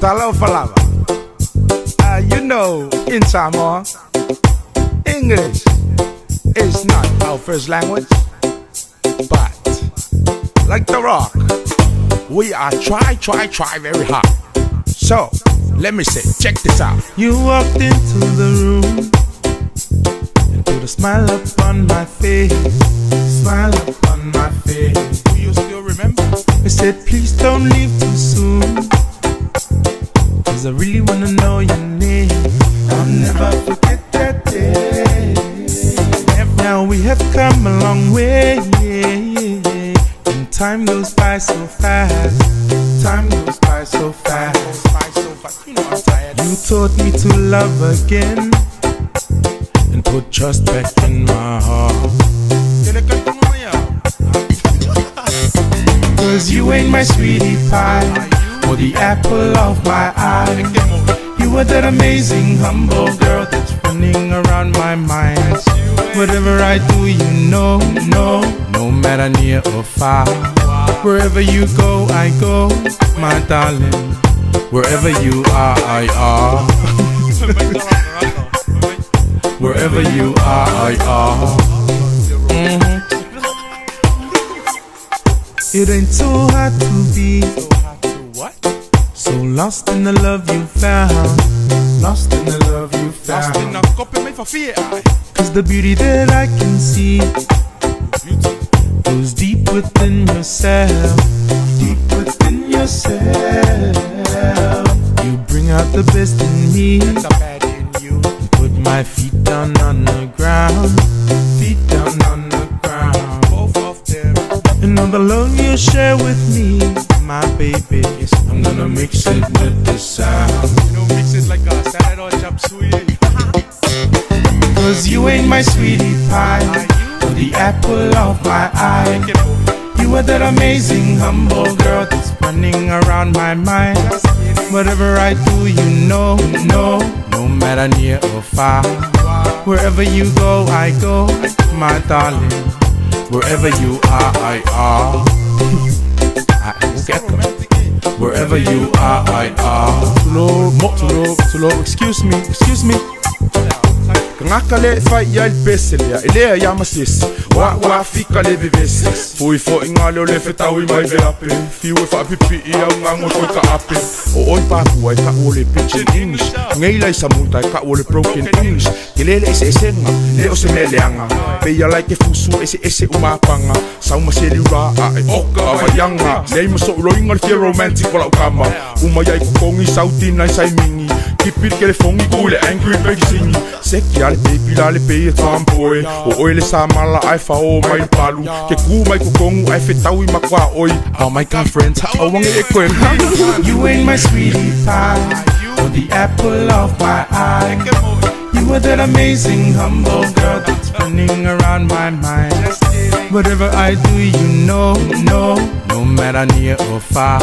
Talofalava. You know, in Samoan, English is not our first language, but like the rock, we are try very hard. So, let me say, check this out. You walked into the room and put a smile upon my face. Smile upon my face. Do you still remember? I said, please don't leave too soon, 'cause I really wanna know your name. I'll never forget that day. Now we have come a long way, and time goes by so fast. Time goes by so fast. You know I'm tired. You taught me to love again and put trust back in my heart. 'Cause you ain't my sweetie pie or the apple of my eye. You are that amazing, humble girl that's running around my mind. Whatever I do, you know, no matter near or far. Wherever you go, I go, my darling. Wherever you are, I are. Wherever you are, I are. It ain't so hard to be so lost in the love you found. Lost in the love you found. Cause the beauty that I can see goes deep within yourself. Deep within yourself. You bring out the best in me. Put my feet down on the ground. Feet down on the ground. Both of them. And all the love you share with me, my baby, I'm gonna mix it with the sound. You know, mix it like a salad or chop suey. 'Cause you ain't my sweetie pie or the apple of my eye. You are that amazing, humble girl that's running around my mind. Whatever I do, you know, no matter near or far. Wherever you go, I go, my darling. Wherever you are, I are. Wherever you are, I are. Too low, excuse me. Ngakale fight ya beselia ile ya masis wa fika le beses fui fo ingalo le fetawi mai verape fiwe fa pipi ya ngango ko ka ape o oi pa kuai ka ole pitch English ngai lai samuta ka ole broken English kelele ese nga le o se meleanga pe ya like fusu ese umapanga sa uma selura a oka vayanga nei mo so roinga le romantic wala kama uma ya ko kongi sauti nai sai mingi kipir ke le fongi kule angry baby singi sekia le baby la le pe tampoe o oile sa mala ai fa o mai palu ke ku mai ku kongu ai fetawi makwa oi how my girlfriends how wangi ekwen. You ain't my sweetie pie or the apple of my eye. You are that amazing, humble girl that's running around my mind. Whatever I do, you know, no matter near or far.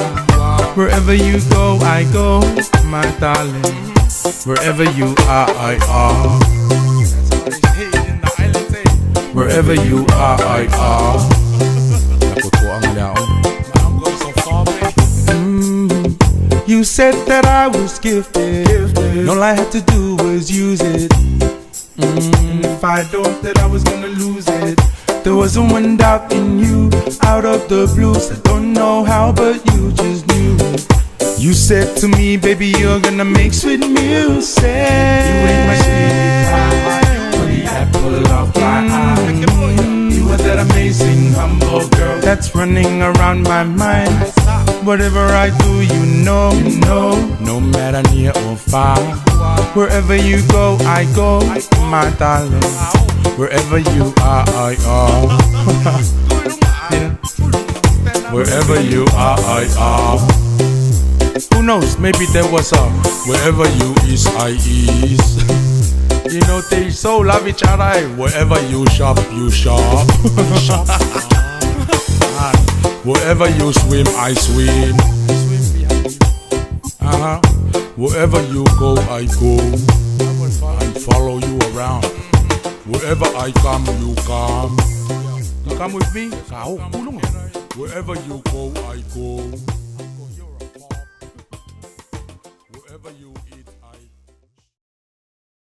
Wherever you go, I go, my darling. Wherever you are, I are. Wherever you are, I are. You said that I was gifted. All I had to do was use it. And if I thought that I was gonna lose it, there wasn't one doubt in you. Out of the blues, I don't know how, but you just knew it. You said to me, baby, you're gonna make sweet music. You ain't my sweetie pie, or the apple of my eye. You are that amazing, humble girl that's running around my mind. Whatever I do, you know, no matter near or far. Wherever you go, I go, my darling. Wherever you are, I are. Yeah. Wherever you are, I are. Who knows, maybe there was a wherever you is, I is. You know, they so love each other. Wherever you shop, you shop. Wherever you swim, I swim. Wherever you go, I go. I follow you around. Wherever I come, you come. You come with me? Wherever you go, I go.